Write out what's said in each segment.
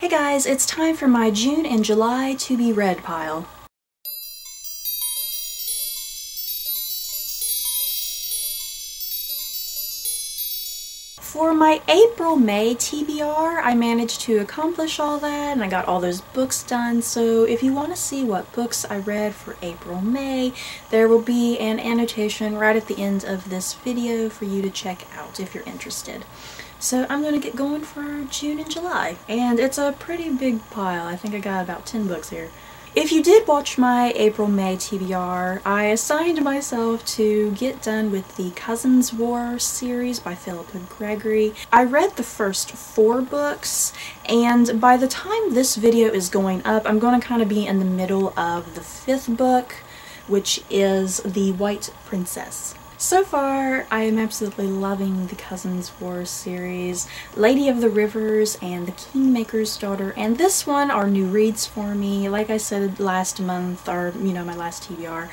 Hey guys, it's time for my June and July to be read pile. For my April-May TBR, I managed to accomplish all that and I got all those books done. So if you want to see what books I read for April-May, there will be an annotation right at the end of this video for you to check out if you're interested. So I'm going to get going for June and July. And it's a pretty big pile. I think I got about 10 books here. If you did watch my April-May TBR, I assigned myself to get done with the Cousins War series by Philippa Gregory. I read the first 4 books, and by the time this video is going up, I'm going to kind of be in the middle of the 5th book, which is The White Princess. So far, I am absolutely loving the Cousins War series. Lady of the Rivers and The Kingmaker's Daughter, and this one are new reads for me. Like I said last month, or my last TBR,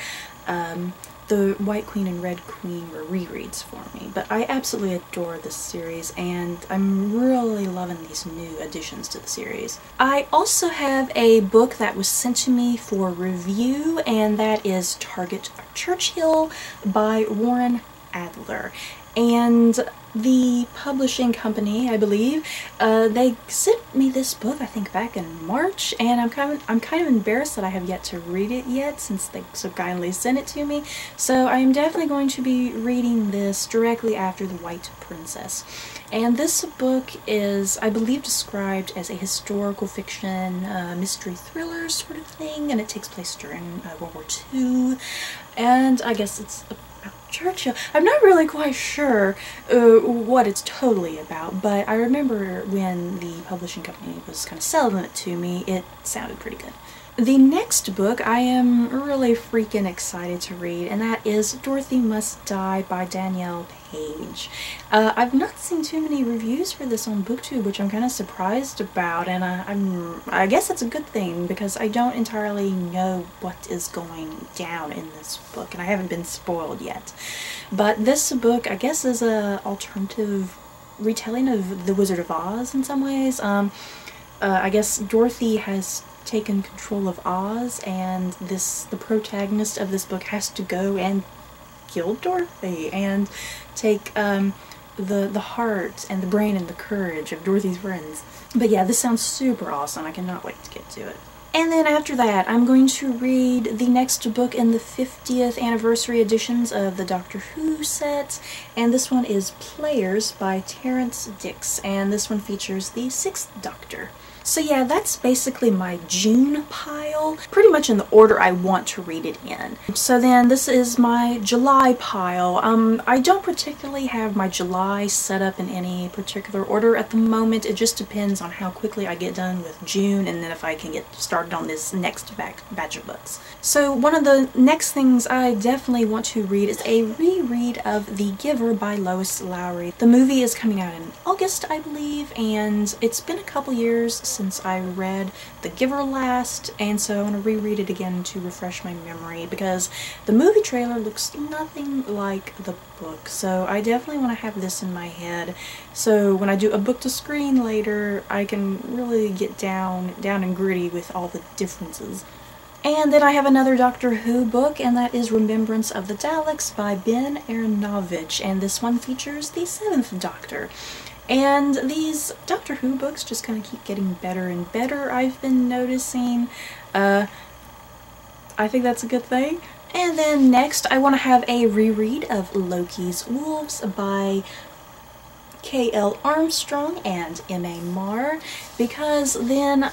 the White Queen and Red Queen were rereads for me. But I absolutely adore this series, and I'm really loving these new additions to the series. I also have a book that was sent to me for review, and that is Target Churchill by Warren Adler. And the publishing company, I believe, they sent me this book, I think back in March, and I'm kind of embarrassed that I have yet to read it yet since they so kindly sent it to me. So I am definitely going to be reading this directly after The White Princess. And this book is, I believe, described as a historical fiction, mystery thriller sort of thing, and it takes place during World War II, and I guess it's about Churchill. I'm not really quite sure what it's totally about, but I remember when the publishing company was kind of selling it to me, it sounded pretty good. The next book I am really freaking excited to read, and that is Dorothy Must Die by Danielle Page. I've not seen too many reviews for this on BookTube, which I'm kind of surprised about, and I guess that's a good thing because I don't entirely know what is going down in this book, and I haven't been spoiled yet. But this book, I guess, is an alternative retelling of The Wizard of Oz in some ways. I guess Dorothy has taken control of Oz, and the protagonist of this book has to go and kill Dorothy and take the heart and the brain and the courage of Dorothy's friends. But yeah, this sounds super awesome. I cannot wait to get to it. And then after that, I'm going to read the next book in the 50th anniversary editions of the Doctor Who set, and this one is Players by Terrance Dicks, and this one features the 6th Doctor. So yeah, that's basically my June pile, pretty much in the order I want to read it in. So then this is my July pile. I don't particularly have my July set up in any particular order at the moment. It just depends on how quickly I get done with June, and then if I can get started on this next batch of books. So one of the next things I definitely want to read is a reread of The Giver by Lois Lowry. The movie is coming out in August, I believe, and it's been a couple years since I read The Giver last, and so I want to reread it again to refresh my memory because the movie trailer looks nothing like the book. So I definitely want to have this in my head, so when I do a book to screen later, I can really get down and gritty with all the differences. And then I have another Doctor Who book, and that is Remembrance of the Daleks by Ben Aaronovitch, and this one features the 7th Doctor. And these Doctor Who books just kind of keep getting better and better, I've been noticing. I think that's a good thing. And then next, I want to have a reread of Loki's Wolves by K.L. Armstrong and M.A. Marr, because then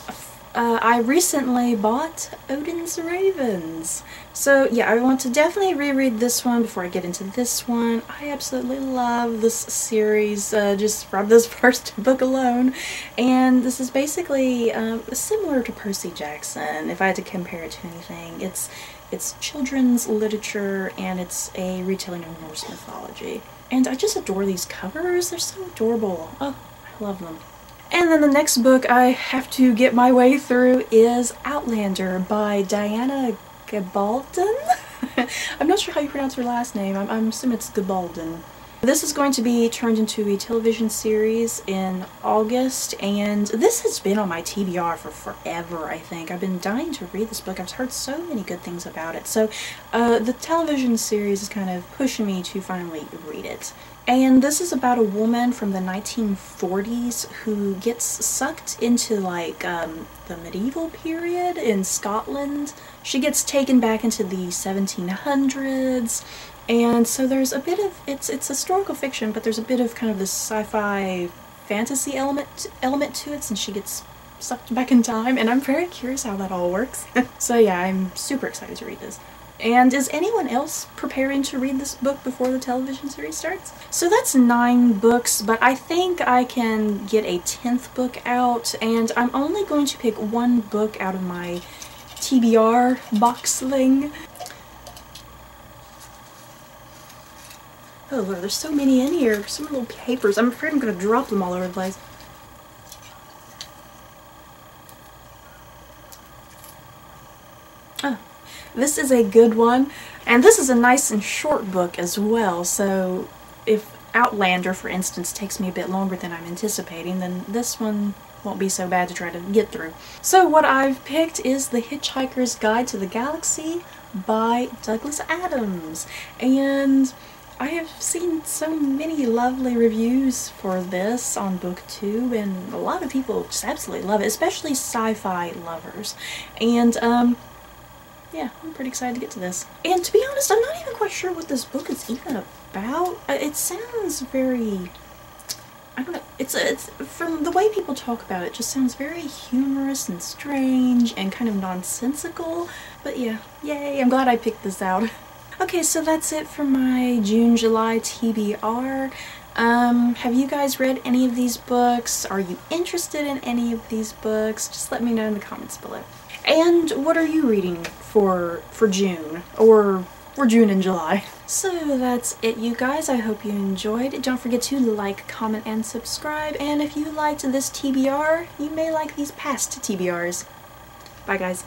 I recently bought Odin's Ravens. So yeah, I want to definitely reread this one before I get into this one. I absolutely love this series just from this first book alone. And this is basically similar to Percy Jackson, if I had to compare it to anything. It's children's literature, and it's a retelling of Norse mythology. And I just adore these covers. They're so adorable. Oh, I love them. And then the next book I have to get my way through is Outlander by Diana Gabaldon. I'm not sure how you pronounce her last name. I'm assuming it's Gabaldon. This is going to be turned into a television series in August, and this has been on my TBR for forever, I think. I've been dying to read this book. I've heard so many good things about it. So the television series is kind of pushing me to finally read it. And this is about a woman from the 1940s who gets sucked into like the medieval period in Scotland. She gets taken back into the 1700s. And so there's a bit of, it's historical fiction, but there's a bit of kind of this sci-fi fantasy element to it, since she gets sucked back in time, and I'm very curious how that all works. So yeah, I'm super excited to read this. And is anyone else preparing to read this book before the television series starts? So that's 9 books, but I think I can get a 10th book out, and I'm only going to pick 1 book out of my TBR box thing. Oh Lord, there's so many in here. So many little papers. I'm afraid I'm going to drop them all over the place. Oh, this is a good one. And this is a nice and short book as well. So if Outlander, for instance, takes me a bit longer than I'm anticipating, then this one won't be so bad to try to get through. So what I've picked is The Hitchhiker's Guide to the Galaxy by Douglas Adams. And I have seen so many lovely reviews for this on BookTube, and a lot of people just absolutely love it, especially sci-fi lovers. And yeah, I'm pretty excited to get to this. And to be honest, I'm not even quite sure what this book is even about. It sounds very, I don't know, it's from the way people talk about it, just sounds very humorous and strange and kind of nonsensical. But yeah, yay, I'm glad I picked this out. Okay, so that's it for my June-July TBR. Have you guys read any of these books? Are you interested in any of these books? Just let me know in the comments below. And what are you reading for June, or for June and July? So that's it, you guys. I hope you enjoyed. Don't forget to like, comment, and subscribe. And if you liked this TBR, you may like these past TBRs. Bye, guys.